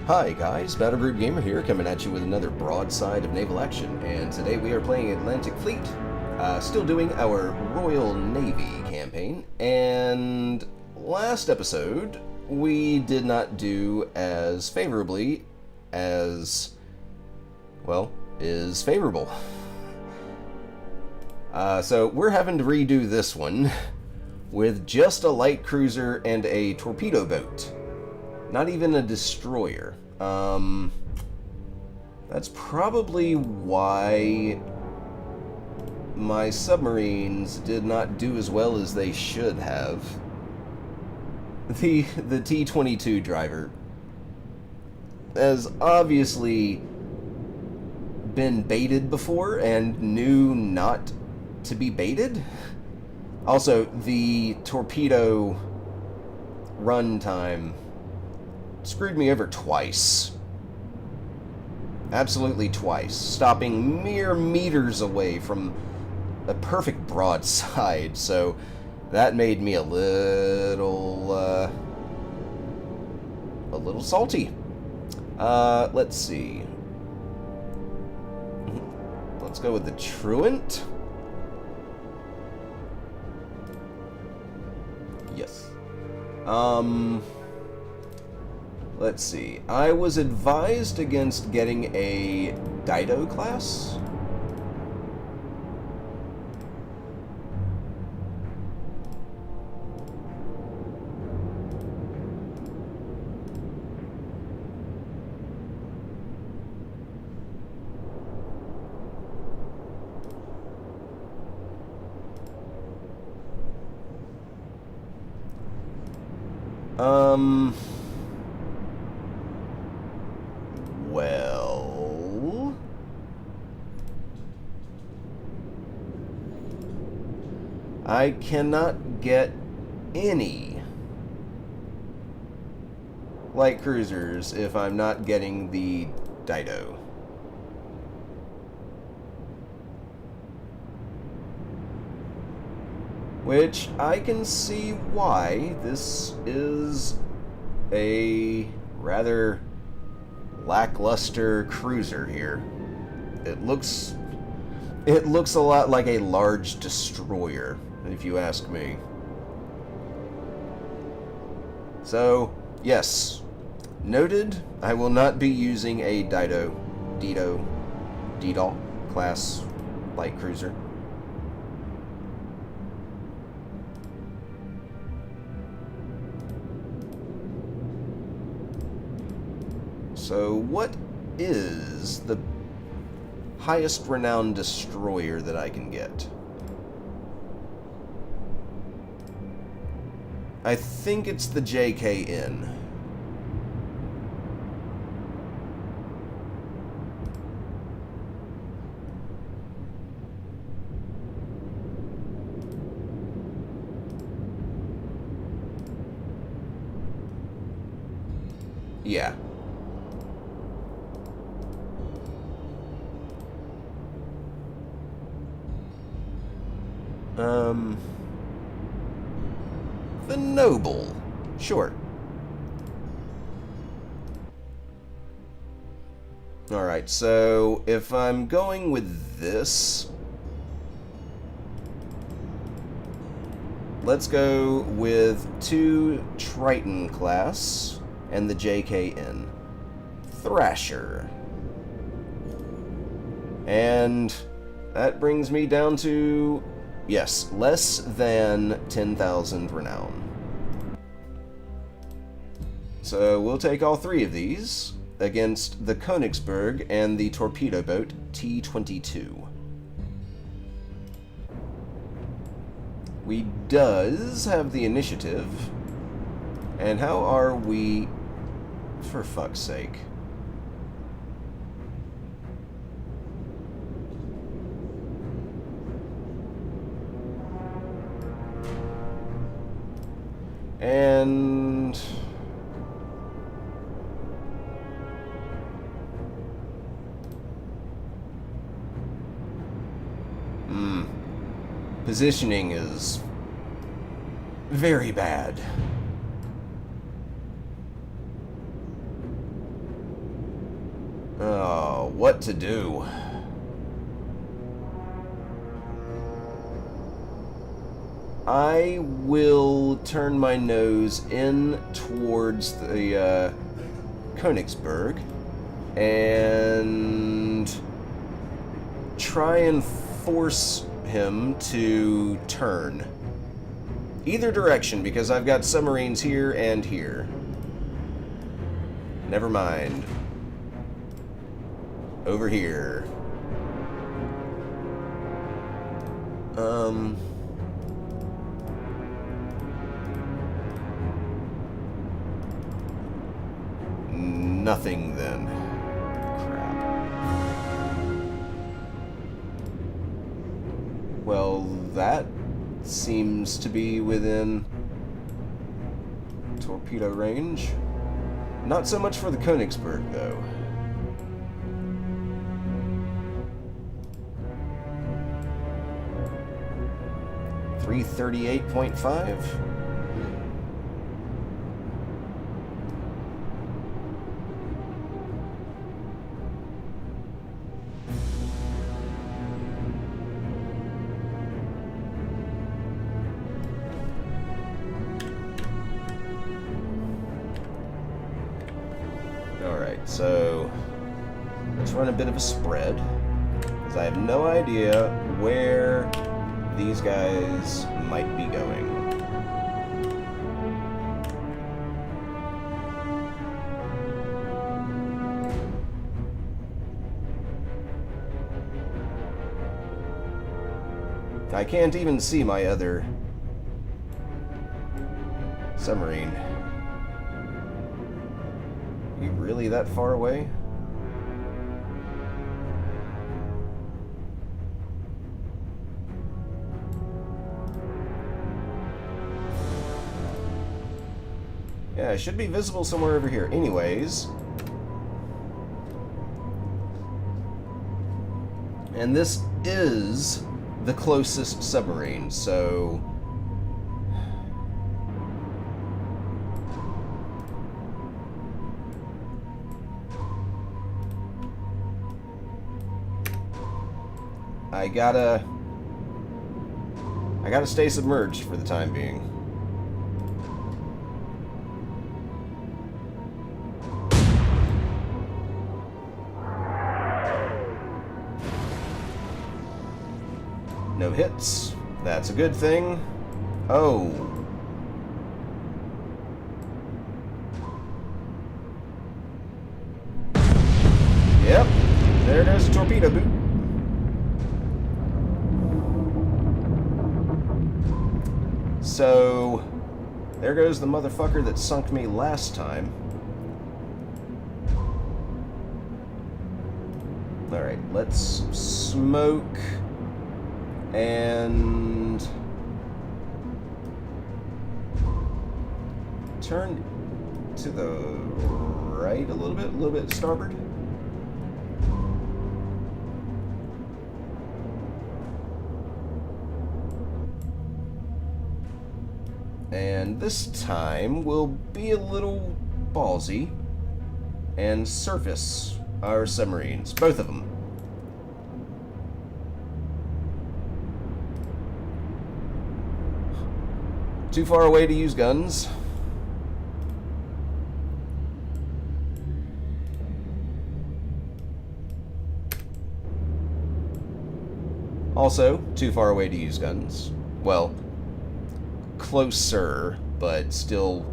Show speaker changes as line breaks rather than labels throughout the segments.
Hi guys, Battle Group Gamer here, coming at you with another broadside of naval action, and today we are playing Atlantic Fleet, still doing our Royal Navy campaign, and last episode we did not do as favorably as, well, is favorable. So we're having to redo this one with just a light cruiser and a torpedo boat. Not even a destroyer. That's probably why my submarines did not do as well as they should have. The T-22 driver has obviously been baited before and knew not to be baited. Also, the torpedo run time screwed me over twice. Absolutely twice. Stopping mere meters away from a perfect broadside. So that made me a little salty. Let's see. Let's go with the Truant. Yes. Let's see. I was advised against getting a Dido class. Well, I cannot get any light cruisers if I'm not getting the Dido. Which I can see why this is a rather lackluster cruiser here. It looks a lot like a large destroyer, if you ask me. So, yes, noted, I will not be using a Dido class light cruiser. So what is the highest renowned destroyer that I can get? I think it's the JKN. Yeah. The Noble. Sure. Alright, so if I'm going with this, let's go with 2 Triton class and the JKN. Thrasher. And that brings me down to, yes, less than 10,000 renown. So we'll take all 3 of these against the Königberg and the torpedo boat T-22. We does have the initiative. And how are we, for fuck's sake? And positioning is very bad. Oh, what to do? I will turn my nose in towards the Königberg and try and force him to turn. Either direction, because I've got submarines here and here. Never mind. Over here. Nothing then. Crap. Well, that seems to be within torpedo range. Not so much for the Königberg, though. .338.5. Alright, so let's run a bit of a spread, because I have no idea where these guys might be going. I can't even see my other submarine. You really that far away? Yeah, it should be visible somewhere over here. Anyways. And this is the closest submarine, so... I gotta stay submerged for the time being. No hits. That's a good thing. Oh. Yep. There goes a torpedo boot. So, there goes the motherfucker that sunk me last time. Alright, let's smoke and turn to the right a little bit starboard. And this time we'll be a little ballsy and surface our submarines, both of them. Too far away to use guns. Also, too far away to use guns. Well, closer, but still,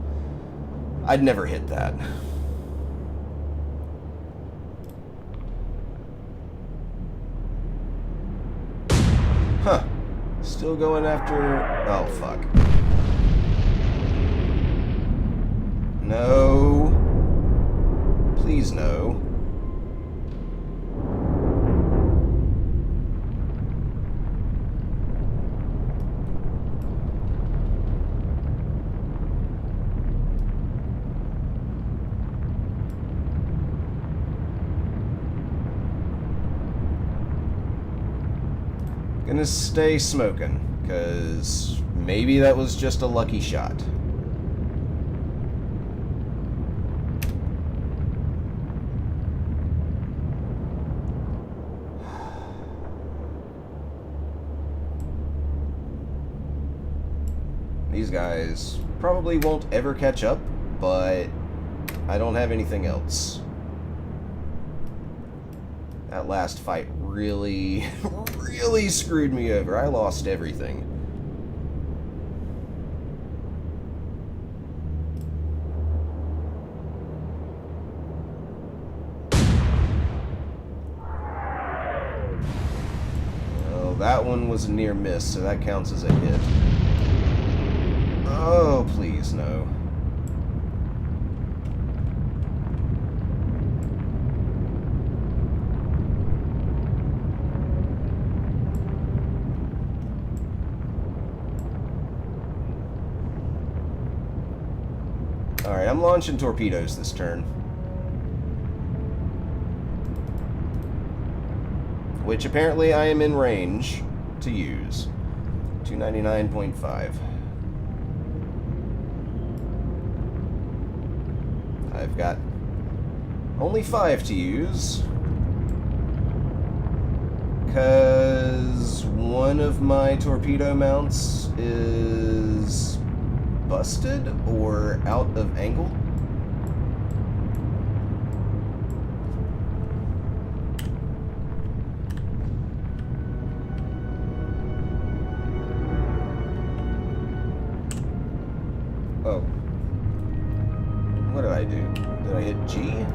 I'd never hit that. Huh. Still going after... Oh, fuck. No. Please no. Gonna stay smoking, because maybe that was just a lucky shot. These guys probably won't ever catch up, but I don't have anything else. That last fight really, really screwed me over. I lost everything. Well, that one was a near miss, so that counts as a hit. Oh, please, no. Alright, I'm launching torpedoes this turn. Which apparently I am in range to use. 299.5. I've got only 5 to use. Because one of my torpedo mounts is busted or out of angle. Oh. What did I do? Did I hit G?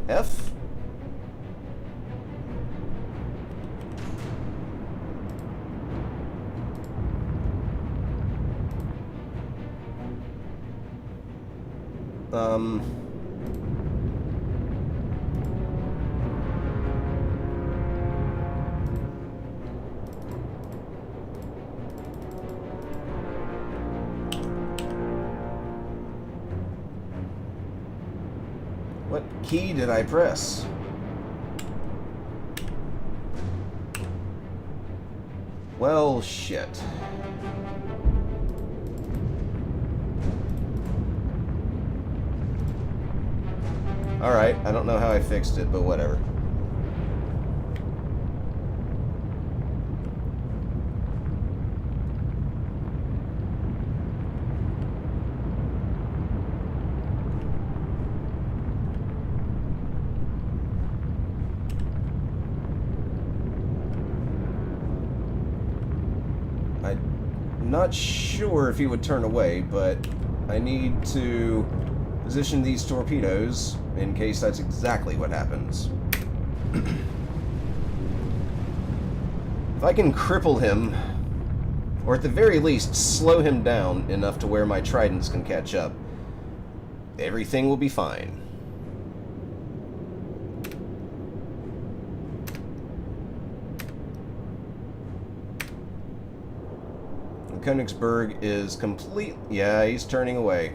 F? What key did I press? Well, shit. Alright, I don't know how I fixed it, but whatever. I'm not sure if he would turn away, but I need to position these torpedoes in case that's exactly what happens. If I can cripple him, or at the very least slow him down enough to where my tridents can catch up, everything will be fine. Königberg is complete. Yeah, he's turning away.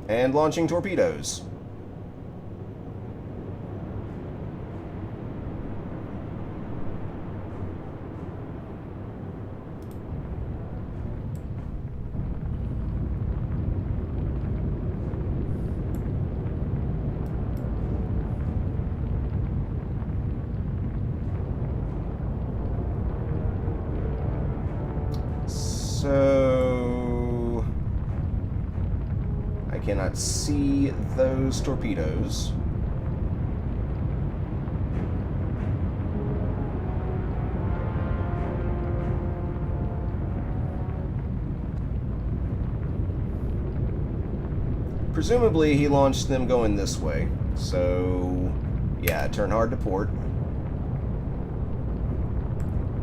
And launching torpedoes. So I cannot see those torpedoes. Presumably he launched them going this way. So yeah, turn hard to port.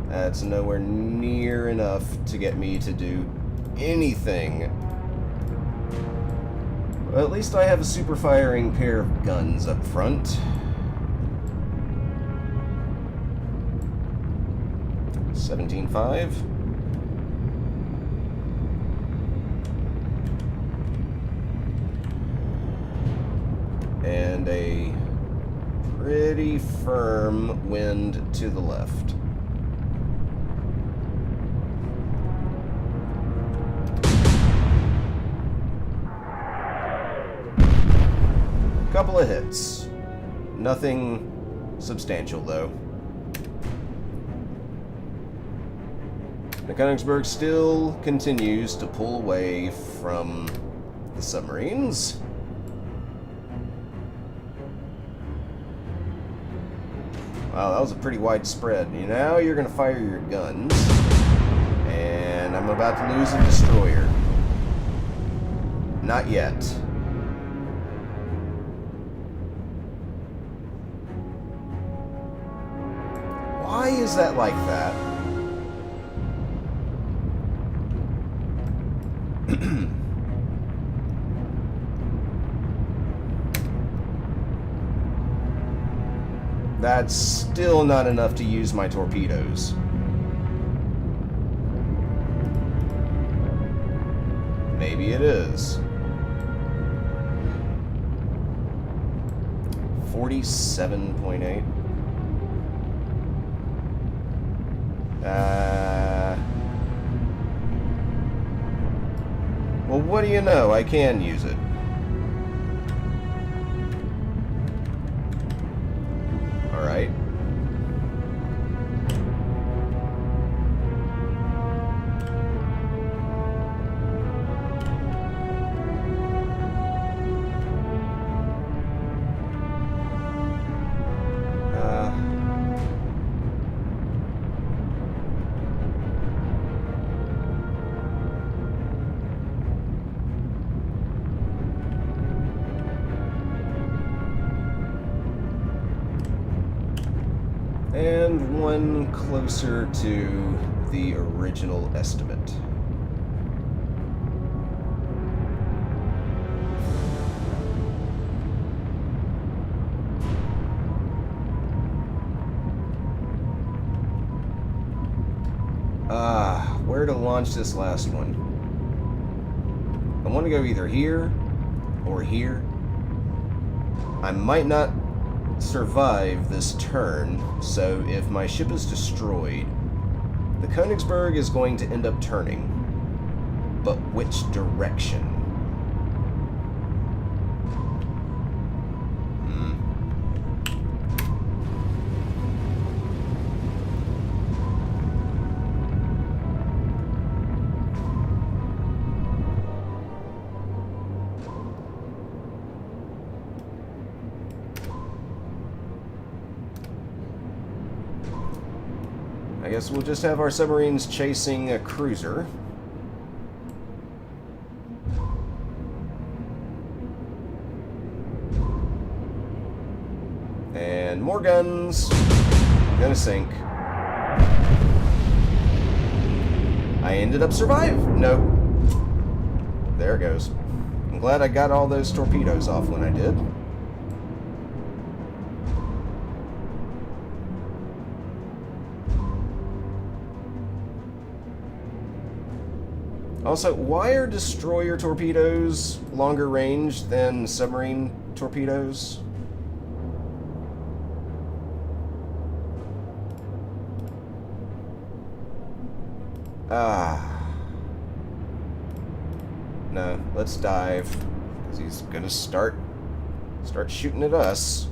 That's nowhere near enough to get me to do anything. Well, at least I have a super firing pair of guns up front. $17.5. And a pretty firm wind to the left. Couple of hits. Nothing substantial, though. The Königberg still continues to pull away from the submarines. Wow, that was a pretty wide spread. Now you're going to fire your guns. And I'm about to lose a destroyer. Not yet. Why is that like that? That's still not enough to use my torpedoes. Maybe it is. 47.8. Well, what do you know? I can use it. Alright. And one closer to the original estimate. Where to launch this last one? I want to go either here or here. I might not survive this turn, so if my ship is destroyed, the Königberg is going to end up turning. But which direction? I guess we'll just have our submarines chasing a cruiser. And more guns. Gonna sink. I ended up surviving. Nope. There it goes. I'm glad I got all those torpedoes off when I did. Also, why are destroyer torpedoes longer range than submarine torpedoes? No, let's dive, because he's gonna start shooting at us.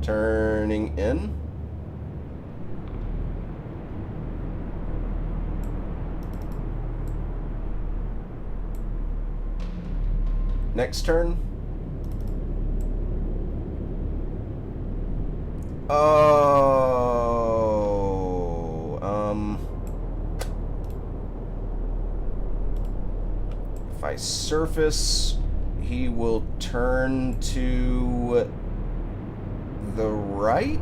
Turning in. Next turn. If I surface, he will turn to the right?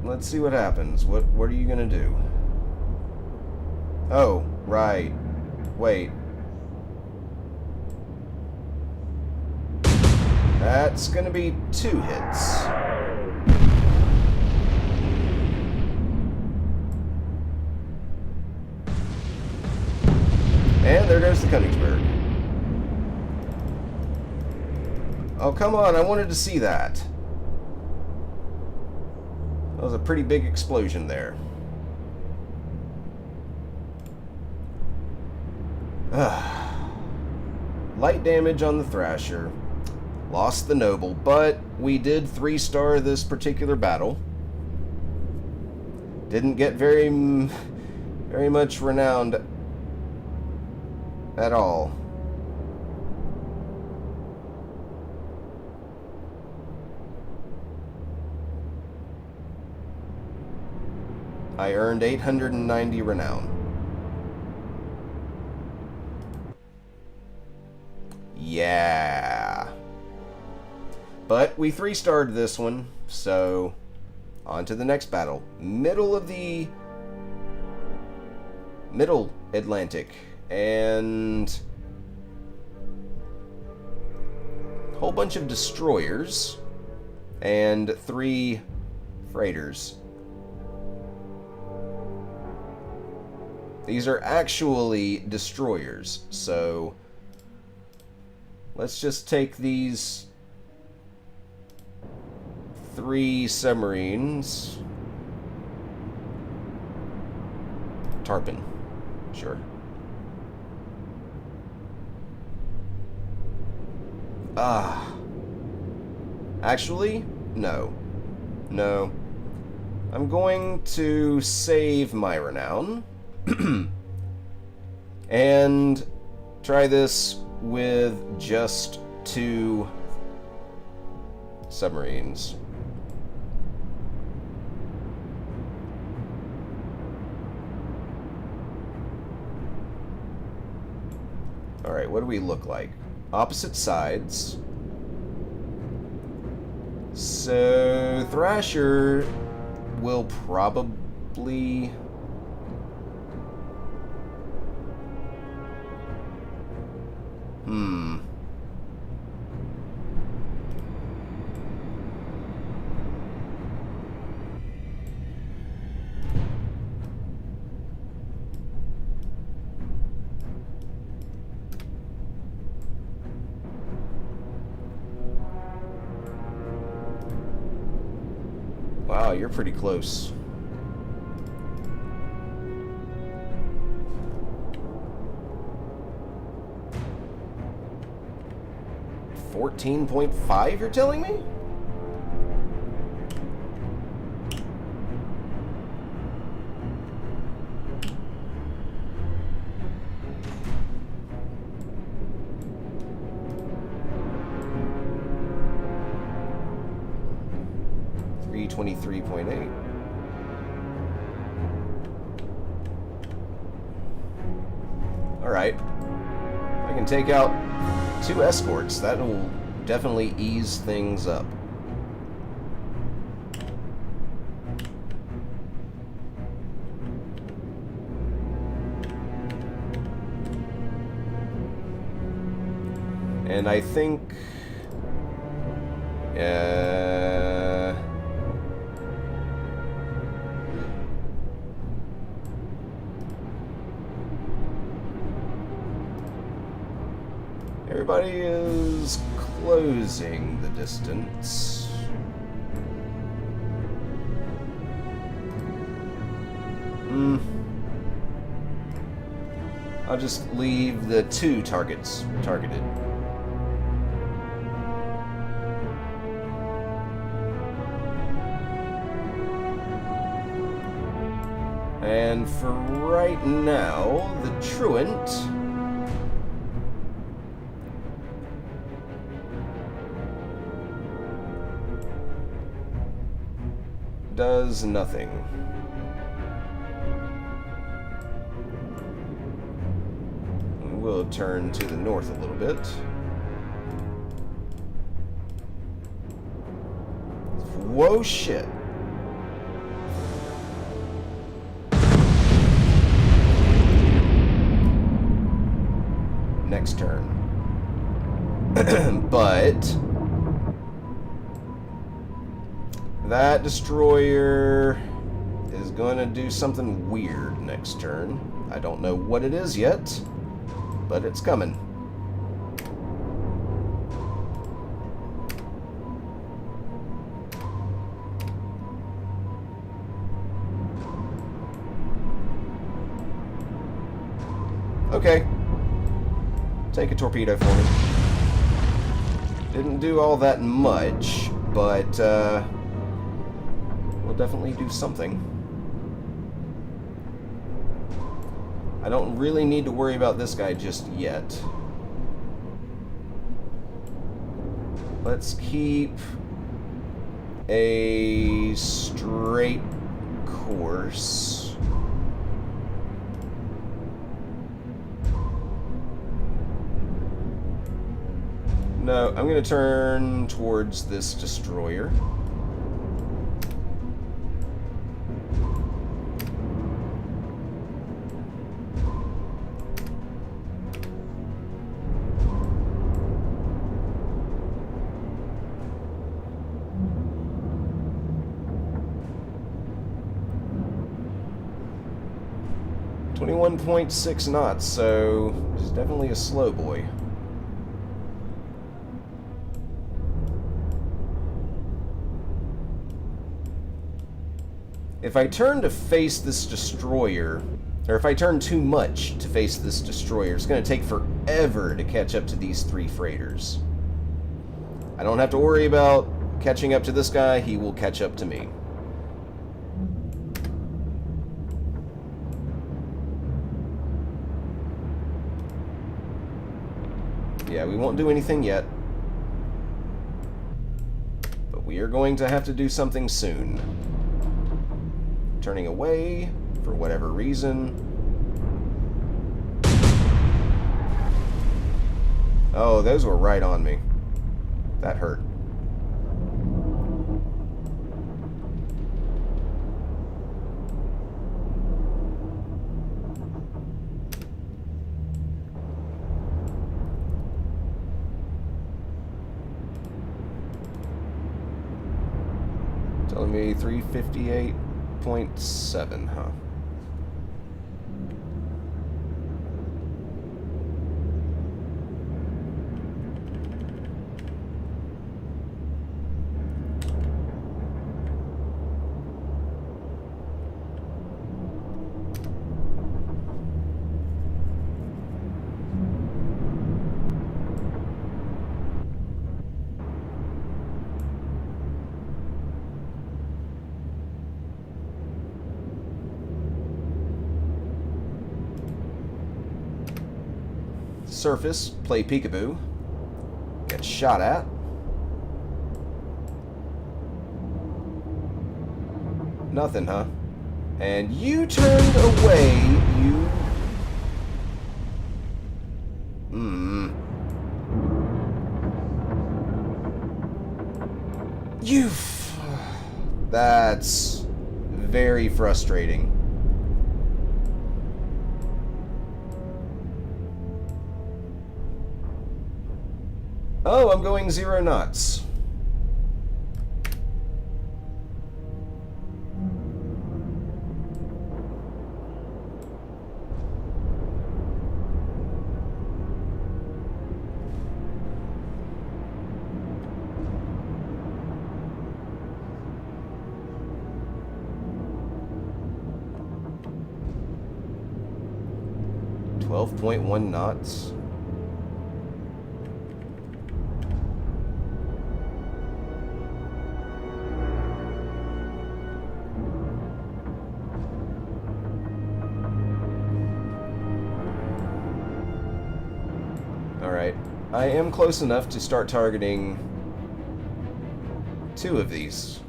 Let's see what happens. What are you gonna do? Oh, right. Wait. That's gonna be 2 hits. And there goes the Königberg. Oh, come on, I wanted to see that. That was a pretty big explosion there. Light damage on the Thrasher. Lost the Noble, but we did 3-star this particular battle. Didn't get very much renowned at all. I earned 890 renown. Yeah. But we 3-starred this one, so on to the next battle. Middle Atlantic, and a whole bunch of destroyers and 3 freighters. These are actually destroyers, so let's just take these 3 submarines. Tarpon, sure. Actually, no. No. I'm going to save my renown and try this with just 2 submarines. Alright, what do we look like? Opposite sides. So, Thrasher will probably... Wow, you're pretty close. $14.5, you're telling me? $323.8. Alright. I can take out 2 escorts. That will definitely ease things up. And I think... everybody is closing the distance. I'll just leave the 2 targets targeted. And for right now, the Truant does nothing. We'll turn to the north a little bit. Whoa, shit. Next turn. But that destroyer is going to do something weird next turn. I don't know what it is yet, but it's coming. Okay. Take a torpedo for me. Didn't do all that much, but we'll definitely do something. I don't really need to worry about this guy just yet. Let's keep a straight course. No, I'm going to turn towards this destroyer. .6 knots, so it's definitely a slow boy. If I turn to face this destroyer, or if I turn too much to face this destroyer, it's going to take forever to catch up to these 3 freighters. I don't have to worry about catching up to this guy, he will catch up to me. Yeah, we won't do anything yet. But we are going to have to do something soon. Turning away, for whatever reason. Oh, those were right on me. That hurt. Telling me 358.7, huh? Surface, play peekaboo, get shot at. Nothing, huh? And you turned away, you... You... That's very frustrating. Oh, I'm going 0 knots. .1 knots. Alright, I am close enough to start targeting 2 of these.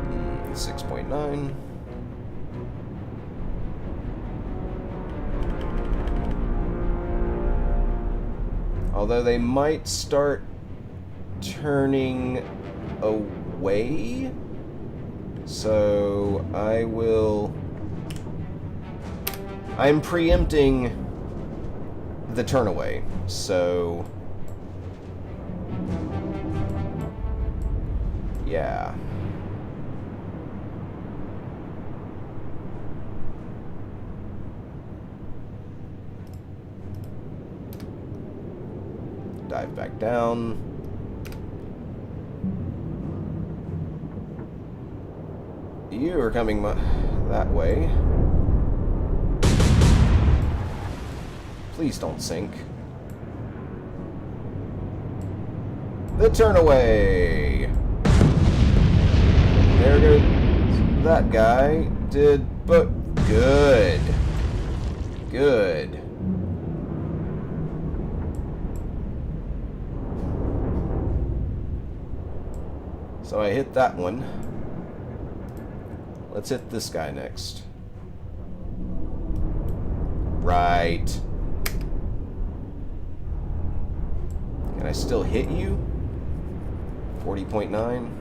Hmm, 6.9. Although they might start turning away, so I'm preempting the turn away, so yeah. dive back down. You are coming that way. Please don't sink. The turnaway! There goes that guy. But good. Good. So I hit that one. Let's hit this guy next. Right. Can I still hit you? 40.9.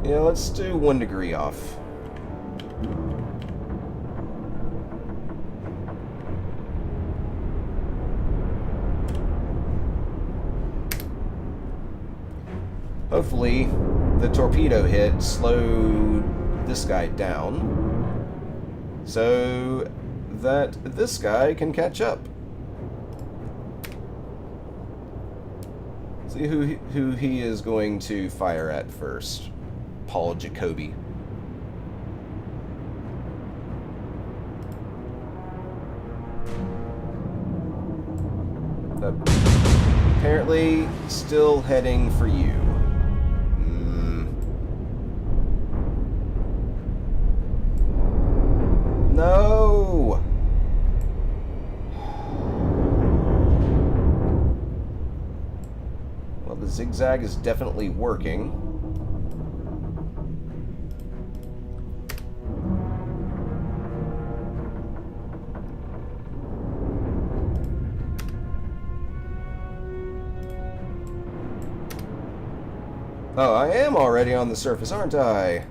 Yeah, let's do 1 degree off. Hopefully, the torpedo hit slowed this guy down so that this guy can catch up. See who he is going to fire at first. Paul Jacoby. Apparently, still heading for you. No! Well, the zigzag is definitely working. Oh, I am already on the surface, aren't I?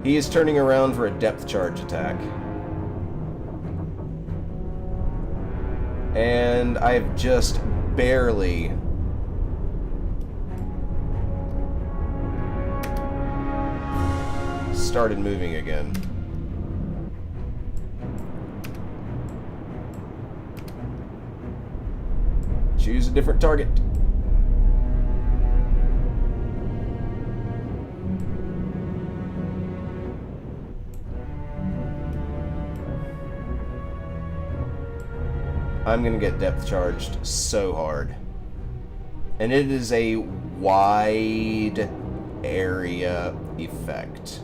He is turning around for a depth charge attack. And I've just barely... started moving again. Choose a different target. I'm gonna get depth charged so hard. And it is a wide area effect.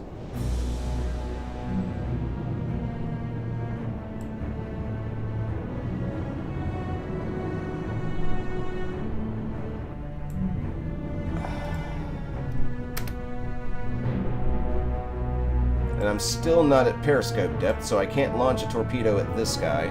And I'm still not at periscope depth, so I can't launch a torpedo at this guy.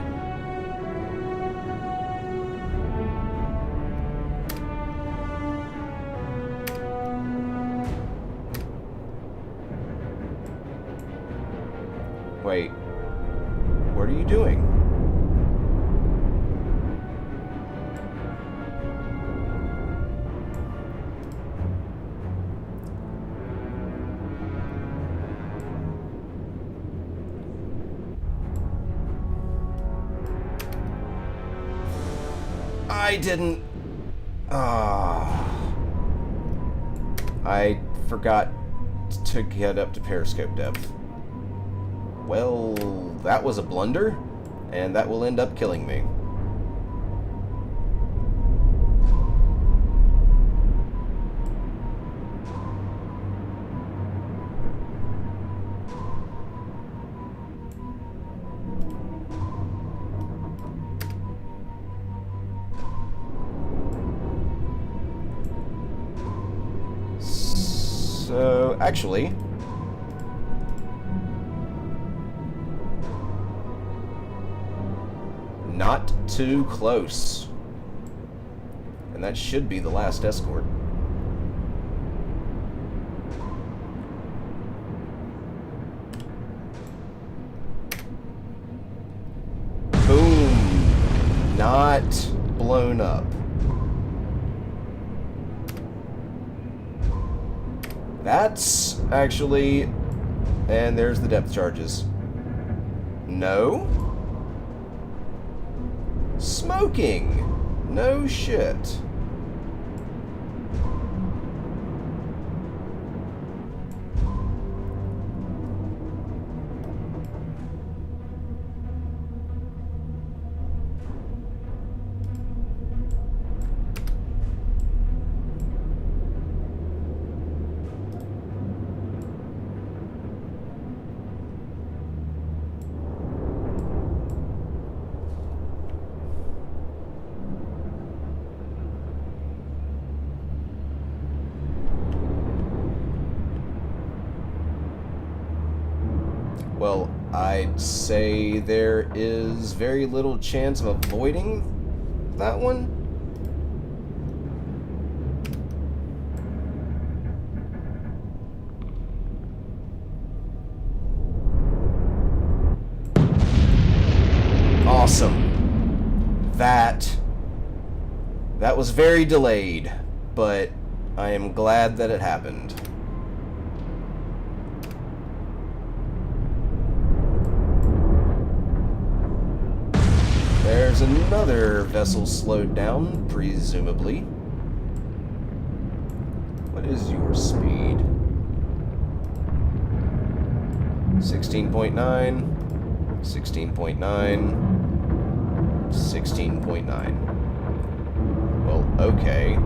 Wait, what are you doing? I didn't... I forgot to get up to periscope depth. Well, that was a blunder, and that will end up killing me. So, actually... not too close. And that should be the last escort. Boom! Not blown up. That's actually... And there's the depth charges. No? Smoking! No shit. Well, I'd say there is very little chance of avoiding that one. Awesome. That was very delayed, but I am glad that it happened. There's another vessel slowed down, presumably. What is your speed? 16.9, 16.9, 16.9. Well, okay.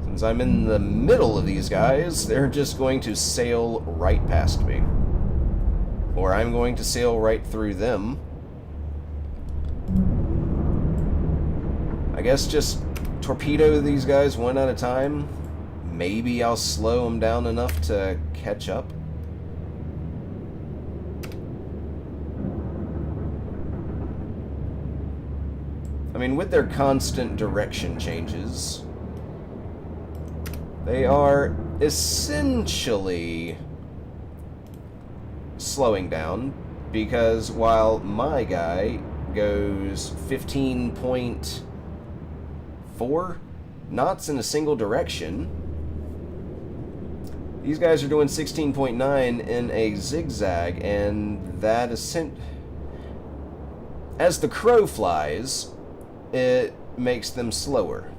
Since I'm in the middle of these guys, they're just going to sail right past me. Or I'm going to sail right through them. I guess just torpedo these guys one at a time. Maybe I'll slow them down enough to catch up. I mean, with their constant direction changes, they are essentially slowing down, because while my guy goes 15.4 knots in a single direction, these guys are doing 16.9 in a zigzag, and that is as the crow flies, it makes them slower.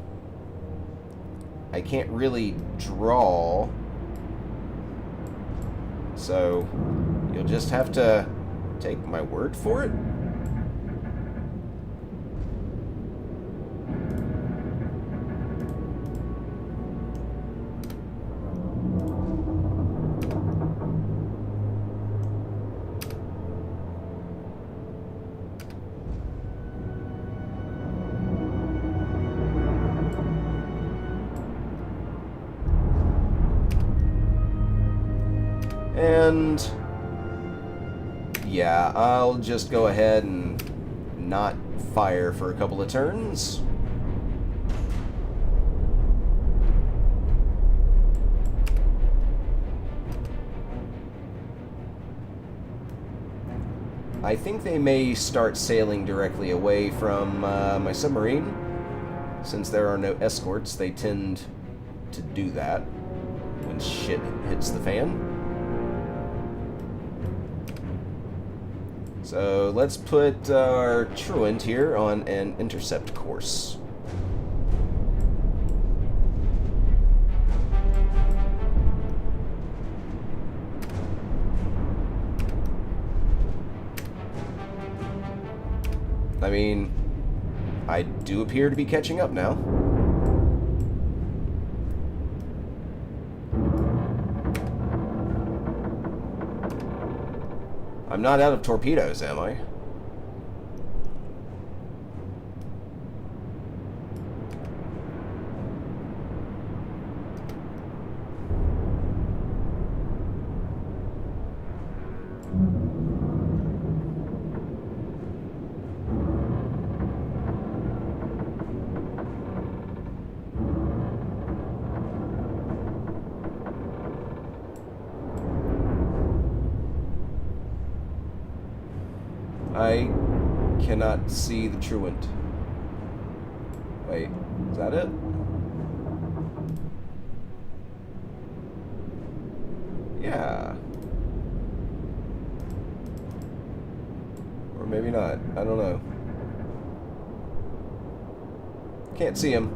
I can't really draw, so you'll just have to take my word for it. And yeah, I'll just go ahead and not fire for a couple of turns. I think they may start sailing directly away from my submarine. Since there are no escorts, they tend to do that when shit hits the fan. So let's put our truant here on an intercept course. I mean, I do appear to be catching up now. I'm not out of torpedoes, am I? I cannot see the truant. Wait, is that it? Yeah. Or maybe not. I don't know. Can't see him.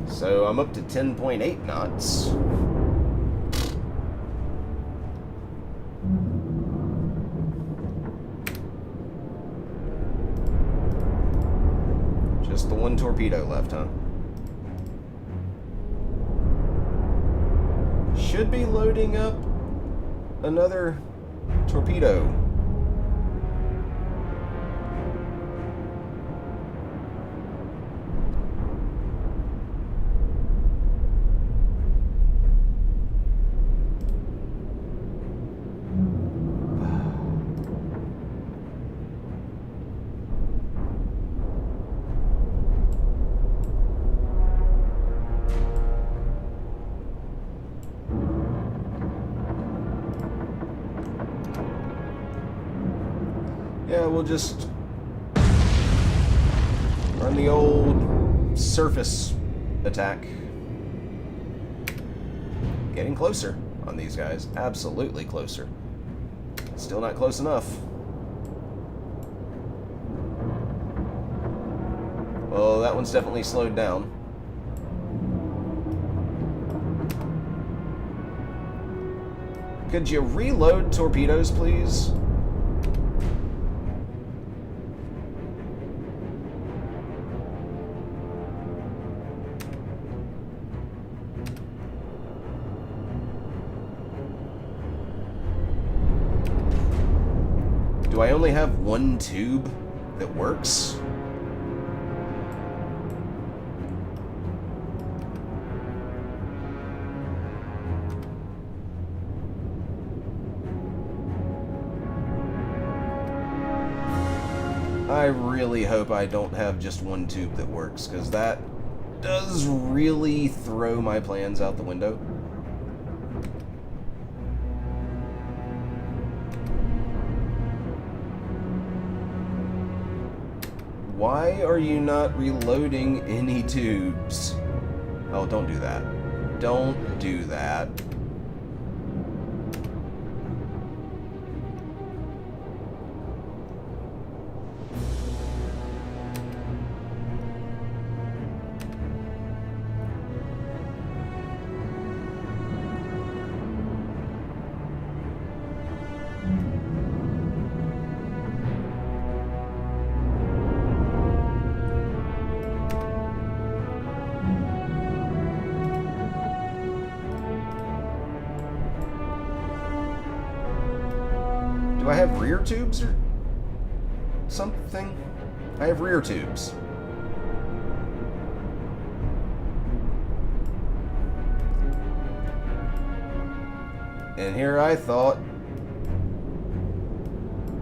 So I'm up to 10.8 knots. Just the one torpedo left, huh? Should be loading up another torpedo. Yeah, we'll just run the old surface attack. Getting closer on these guys. Absolutely closer. Still not close enough. Well, that one's definitely slowed down. Could you reload torpedoes, please? Do I only have one tube that works? I really hope I don't have just one tube that works, because that does really throw my plans out the window. Why are you not reloading any tubes? Oh, don't do that. Don't do that. Do I have rear tubes or something? I have rear tubes. And here I thought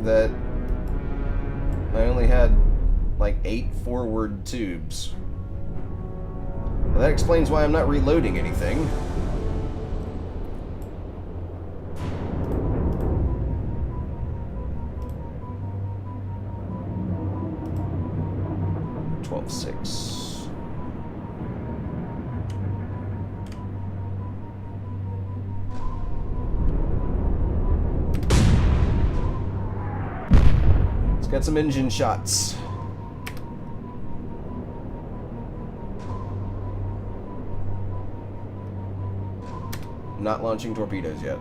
that I only had like 8 forward tubes. Well, that explains why I'm not reloading anything. Six. Let's get some engine shots. Not launching torpedoes yet.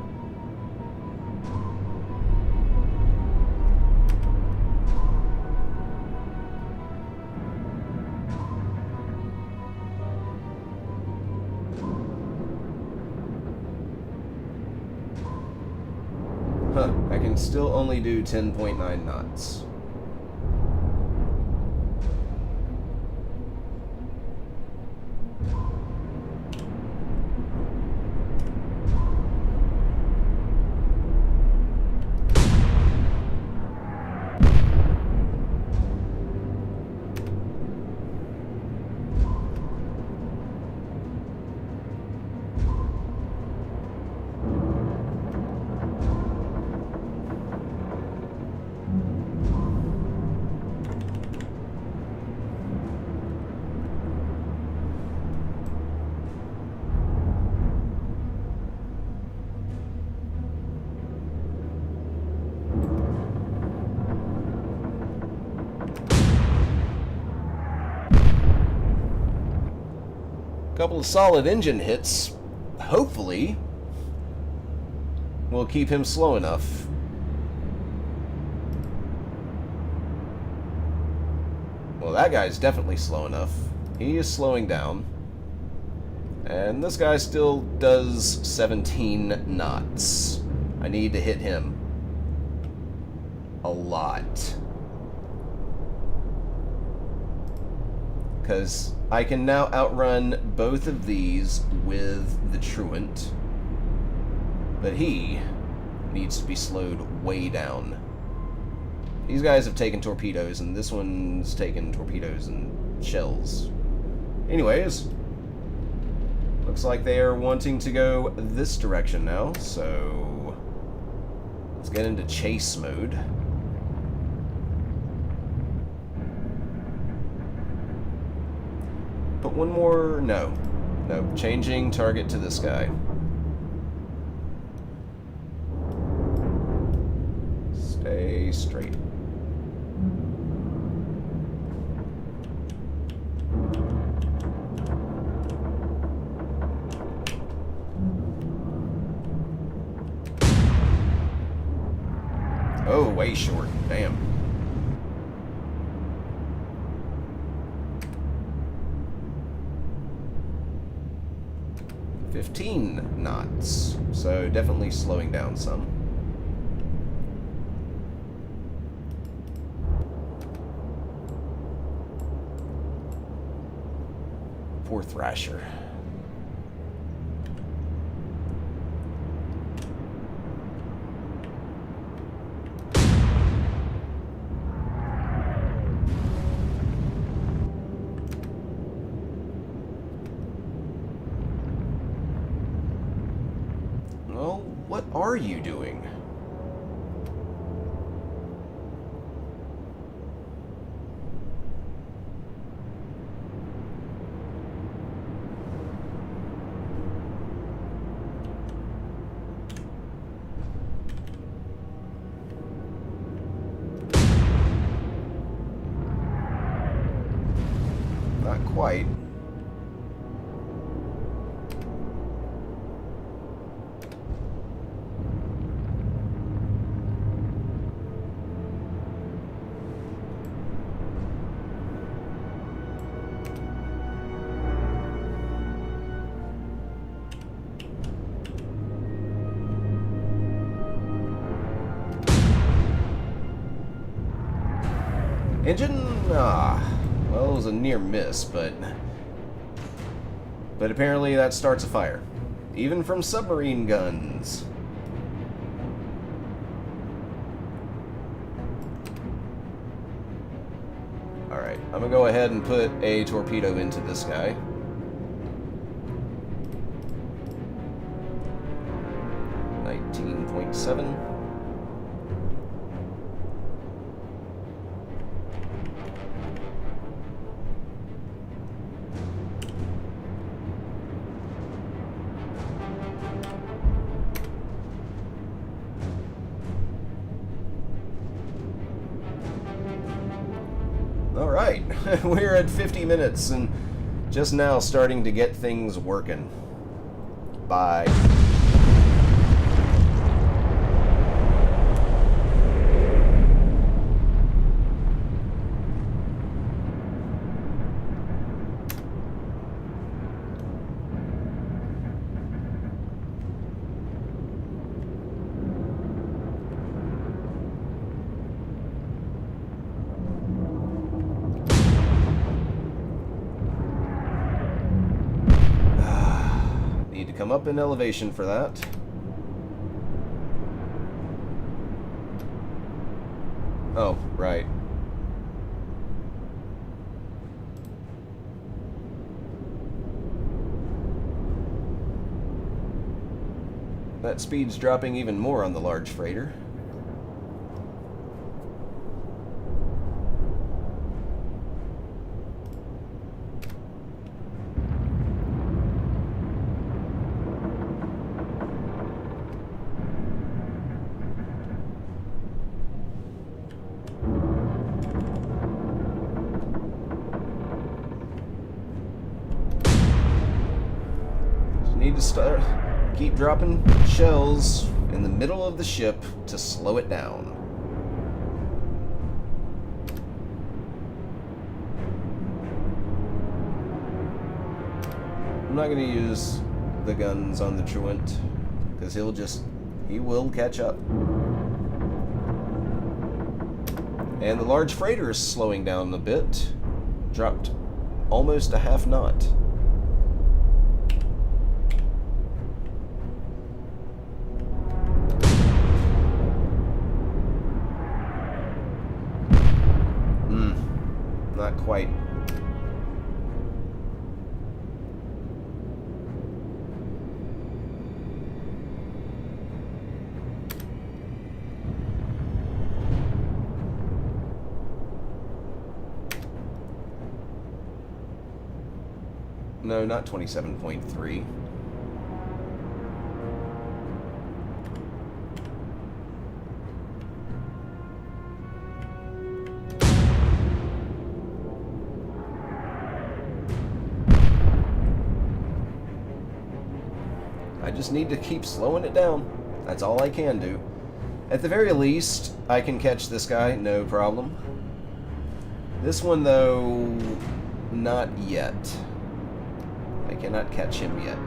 Huh, I can still only do 10.9 knots. Couple of solid engine hits, hopefully, will keep him slow enough. Well, that guy's definitely slow enough. He is slowing down. And this guy still does 17 knots. I need to hit him a lot. Because I can now outrun both of these with the Truant. But he needs to be slowed way down. These guys have taken torpedoes, and this one's taken torpedoes and shells. Anyways, looks like they are wanting to go this direction now, so let's get into chase mode. Put one more... no, changing target to this guy. Stay straight. Oh, way short. Damn. $15 knots. So definitely slowing down some. Poor Thrasher. Well, what are you doing? Not quite. Engine? Well, it was a near miss, but apparently that starts a fire. Even from submarine guns. Alright, I'm gonna go ahead and put a torpedo into this guy. .7. Alright, we're at 50 minutes and just now starting to get things working. Bye. Come up in elevation for that. Oh, right. That speed's dropping even more on the large freighter. Need to keep dropping shells in the middle of the ship to slow it down. I'm not going to use the guns on the truant, because he will catch up. And the large freighter is slowing down a bit. Dropped almost a half knot. Not quite. No, not 27.3. I just need to keep slowing it down. That's all I can do. At the very least, I can catch this guy, no problem. This one, though, not yet. I cannot catch him yet.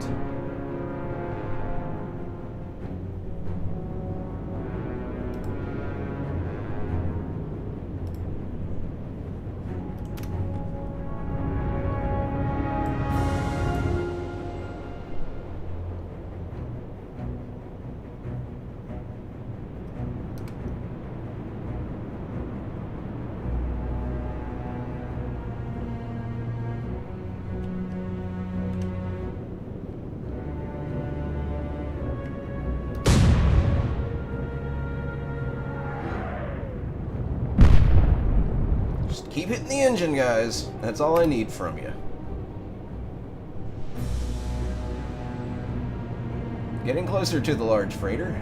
Keep hitting the engine, guys. That's all I need from you. Getting closer to the large freighter.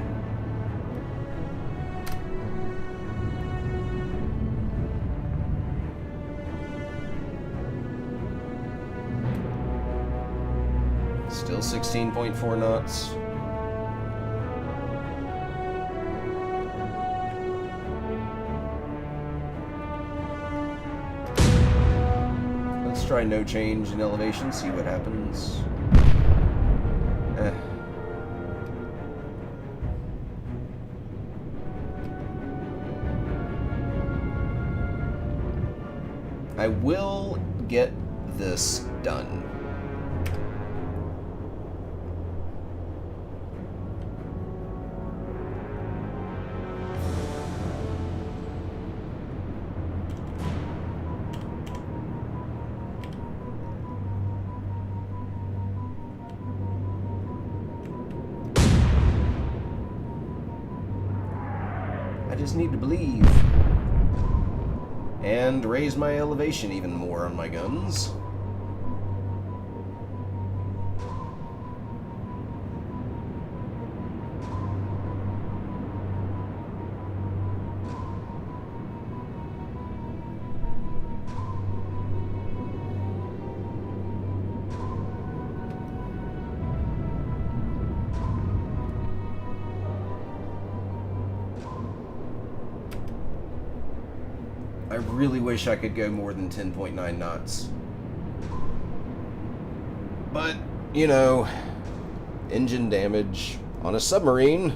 Still 16.4 knots. Try no change in elevation, see what happens. I will get this done. I just need to believe. And raise my elevation even more on my guns. I really wish I could go more than 10.9 knots. But, you know, engine damage on a submarine,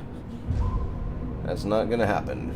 that's not gonna happen.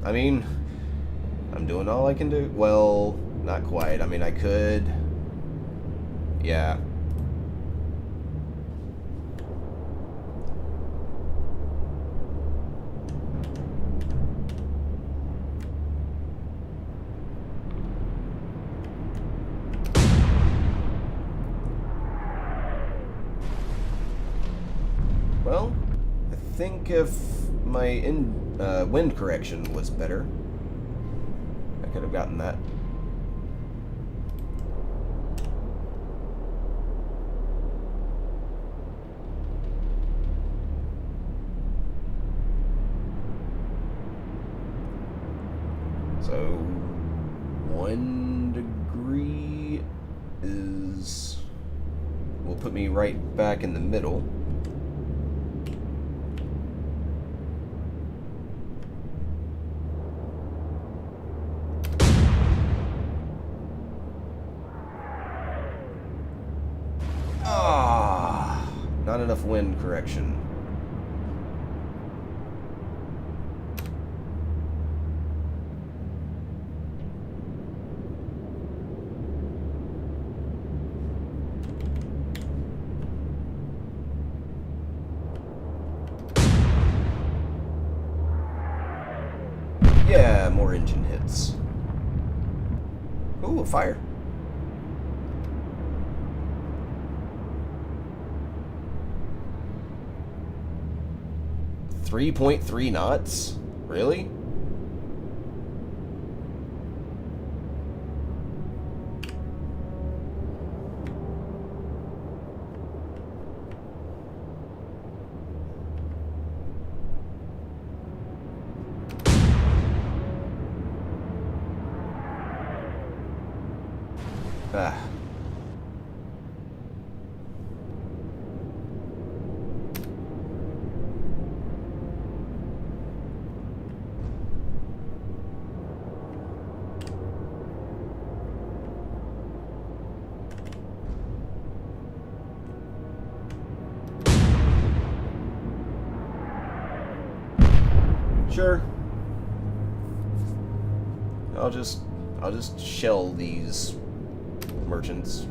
I mean, I'm doing all I can do. Well, not quite. I mean, I could Yeah. Well, I think if my wind correction was better, I could have gotten that. So, 1 degree will put me right back in the middle. Not enough wind correction. Yeah, more engine hits. Ooh, a fire. .3 knots? Really? Ah. Sure. I'll just shell these merchants.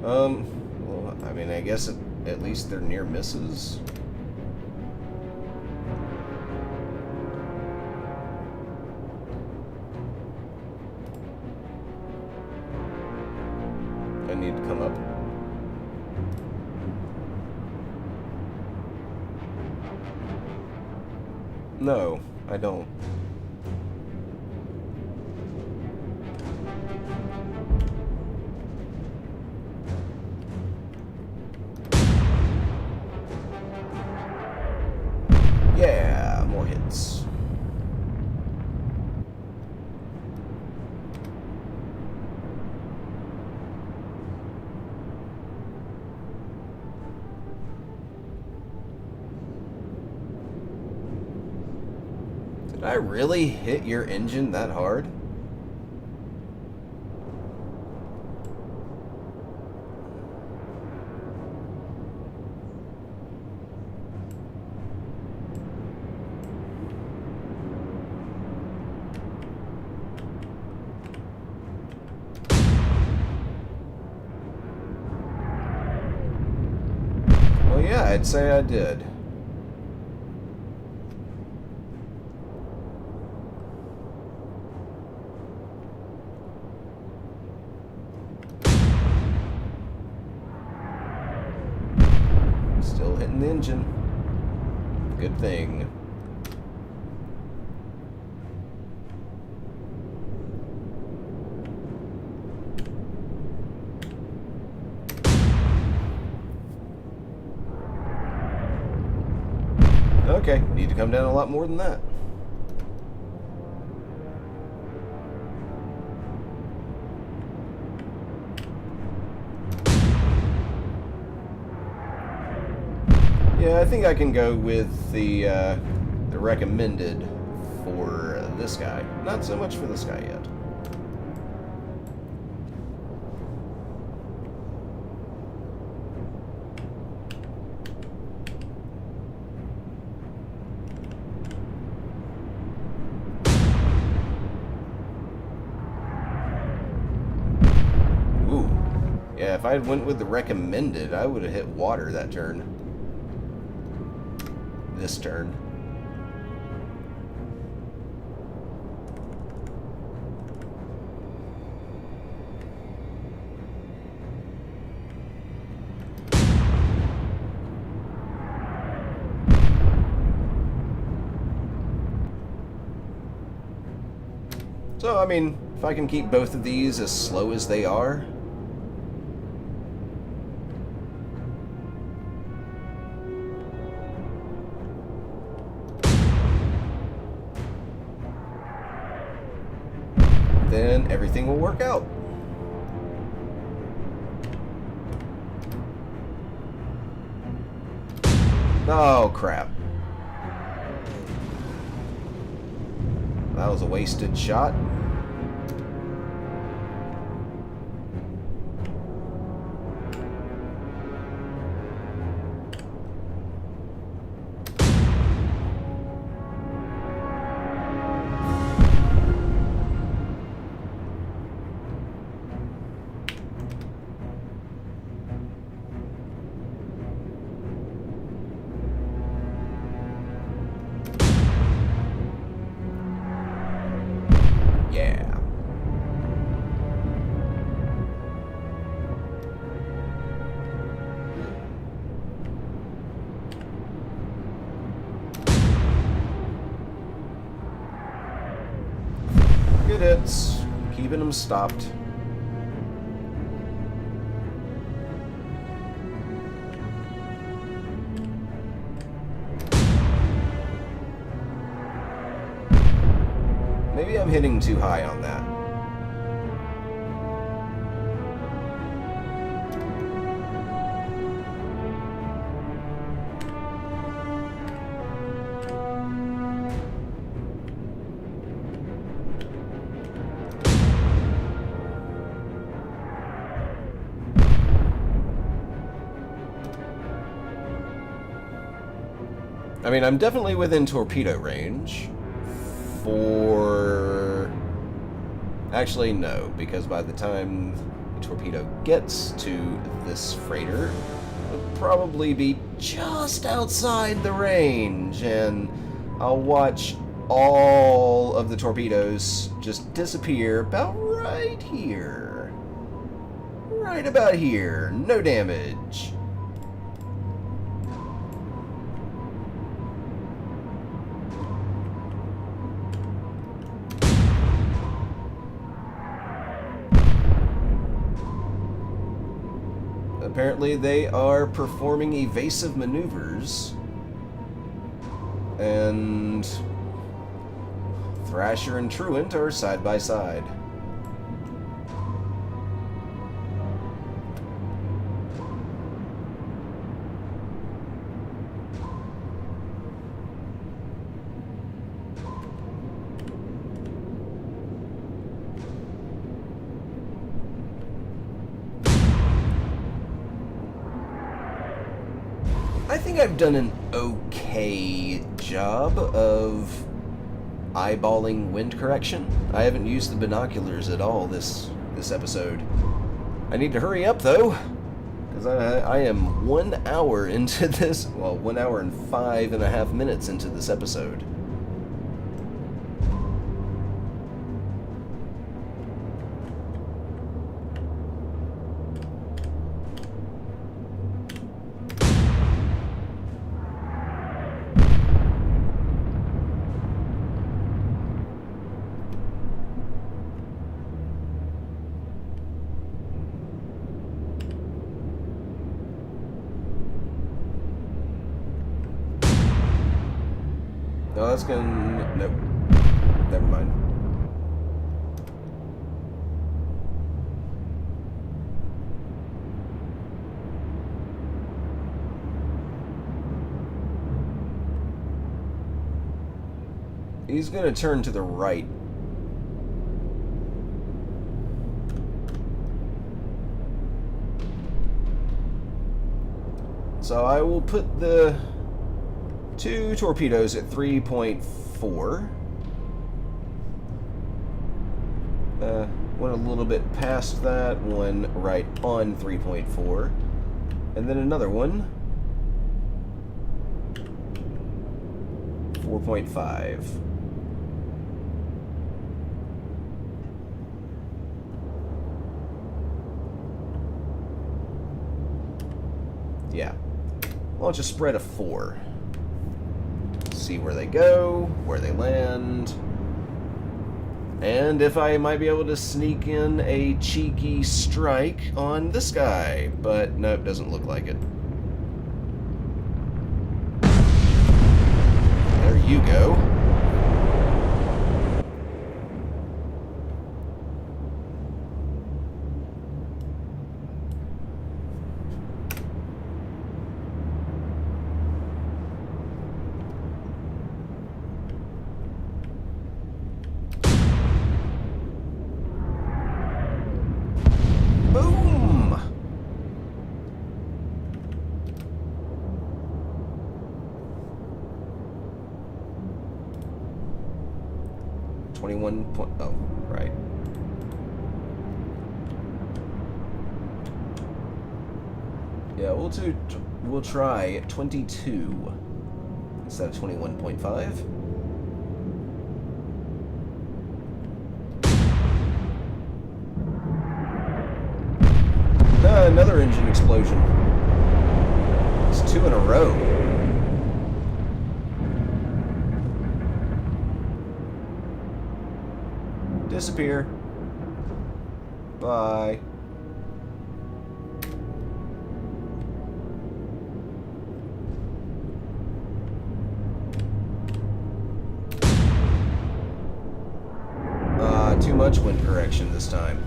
Well, I mean, I guess at least they're near misses. I need to come up. No, I don't. Yeah, more hits. Did I really hit your engine that hard? Well, yeah, I'd say I did. Still hitting the engine. Good thing. Okay, need to come down a lot more than that. Yeah, I think I can go with the the recommended for this guy. Not so much for this guy yet. Ooh. Yeah, if I went with the recommended, I would have hit water that turn. This turn. So, I mean, if I can keep both of these as slow as they are, then everything will work out. Oh, crap. That was a wasted shot. Yeah. Good hits. Keeping them stopped. Maybe I'm hitting too high on that. I mean, I'm definitely within torpedo range. Actually, no, because by the time the torpedo gets to this freighter, it'll probably be just outside the range, and I'll watch all of the torpedoes just disappear about right here. Right about here. No damage. Apparently they are performing evasive maneuvers, and Thrasher and Truant are side by side. I think I've done an okay job of eyeballing wind correction. I haven't used the binoculars at all this episode. I need to hurry up though, because I am 1 hour into this, well, 1 hour and 5.5 minutes into this episode. No, that's gonna... Nope. Never mind. He's going to turn to the right. So I will put the 2 torpedoes at 3.4. Went a little bit past that, one right on 3.4. And then another one. 4.5. Yeah. Launch a spread of 4. See where they go, where they land, and if I might be able to sneak in a cheeky strike on this guy, but nope, doesn't look like it. There you go. Boom! Oh, right. Yeah, we'll try 22 instead of 21.5. Another engine explosion. It's 2 in a row. Disappear. Bye. Too much wind correction this time.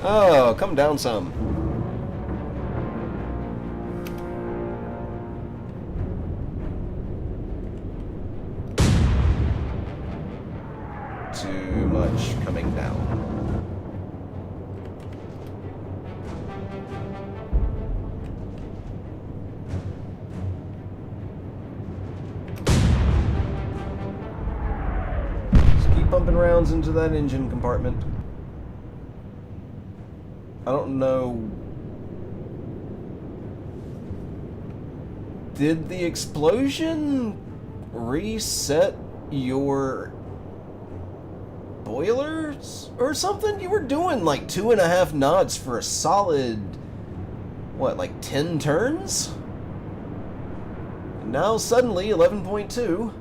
Oh, come down some. Too much coming down. Just keep pumping rounds into that engine compartment. I don't know. Did the explosion reset your boilers or something? You were doing like 2.5 knots for a solid, what, like 10 turns? And now suddenly 11.2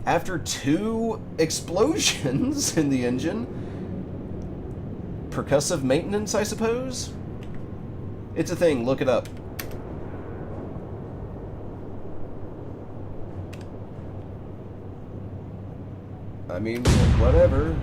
after 2 explosions in the engine. Percussive maintenance, I suppose? It's a thing, look it up. I mean, whatever.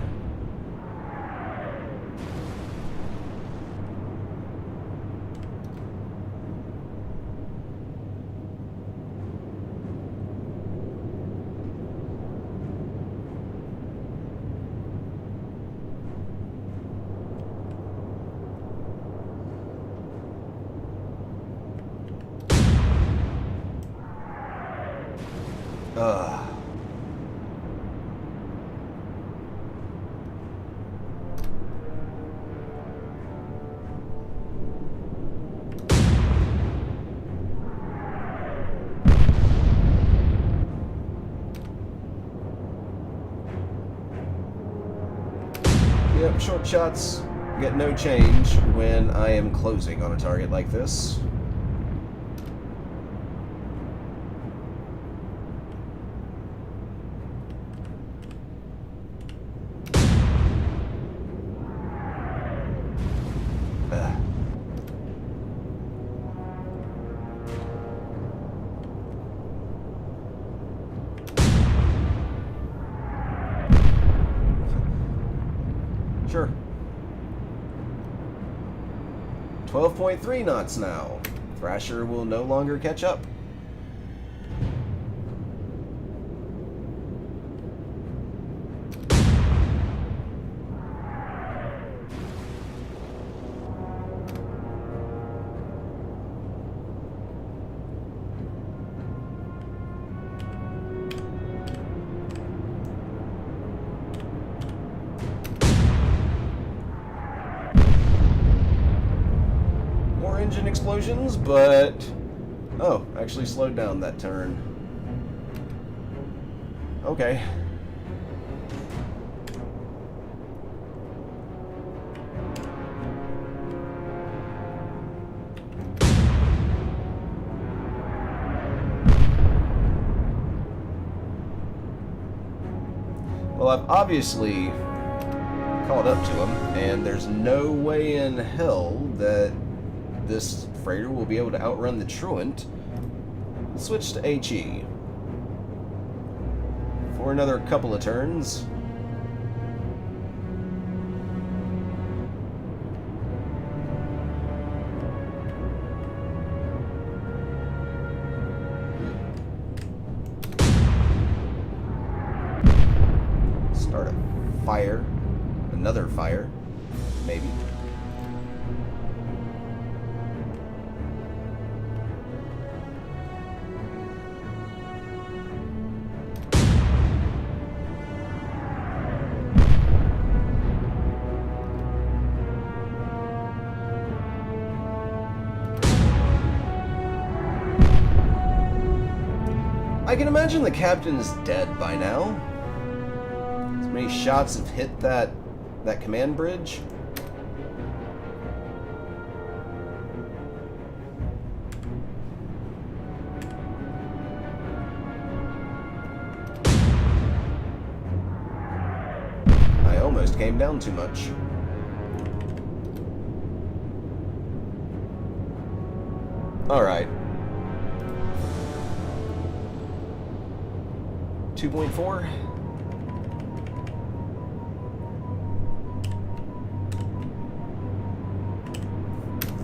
Yep, short shots get no change when I am closing on a target like this. Sure. 12.3 knots now. Thrasher will no longer catch up. Engine explosions, but oh, actually slowed down that turn. Okay. Well, I've obviously caught up to him, and there's no way in hell that this freighter will be able to outrun the Truant. We'll switch to HE for another couple of turns. Start a fire. Another fire. Maybe. I can imagine the captain's dead by now. As many shots have hit that command bridge. I almost came down too much. All right. 2.4.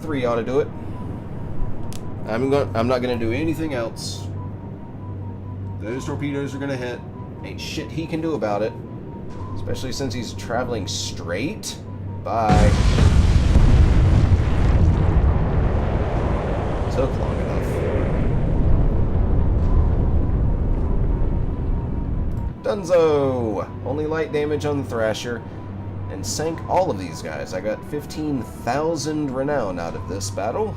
Three ought to do it. I'm not gonna do anything else. Those torpedoes are gonna hit. Ain't shit he can do about it. Especially since he's traveling straight. Bye. Took long enough. Dunzo! Only light damage on the Thrasher, and sank all of these guys. I got 15,000 renown out of this battle.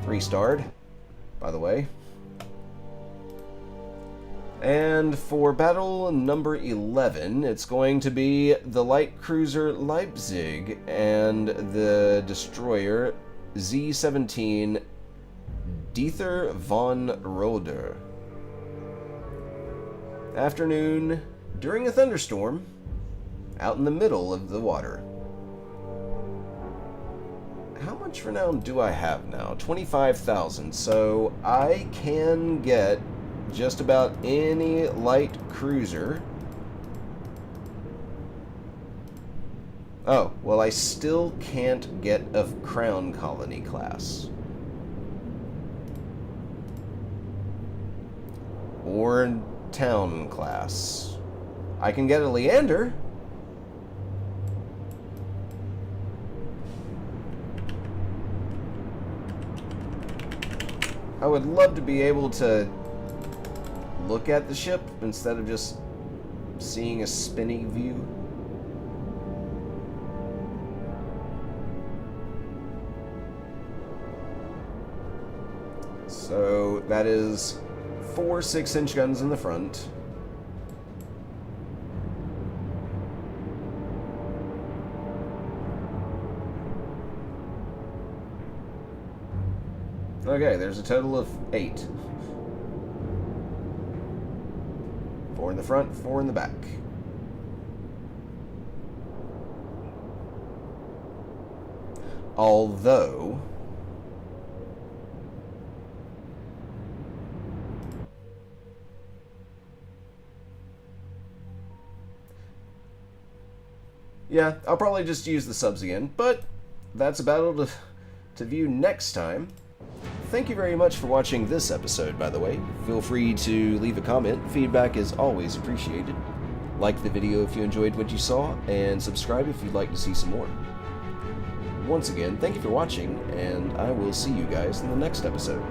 3-starred, by the way. And for battle number 11, it's going to be the light cruiser Leipzig and the destroyer Z-17 Dieter von Roeder. Afternoon, during a thunderstorm, out in the middle of the water. How much renown do I have now? 25,000, so I can get just about any light cruiser. Oh, well, I still can't get a Crown Colony class. Or Town class. I can get a Leander. I would love to be able to look at the ship instead of just seeing a spinny view. So that is 4 6-inch guns in the front. Okay, there's a total of 8. 4 in the front, 4 in the back. Although Yeah, I'll probably just use the subs again, but that's a battle to view next time. Thank you very much for watching this episode, by the way. Feel free to leave a comment. Feedback is always appreciated. Like the video if you enjoyed what you saw, and subscribe if you'd like to see some more. Once again, thank you for watching, and I will see you guys in the next episode.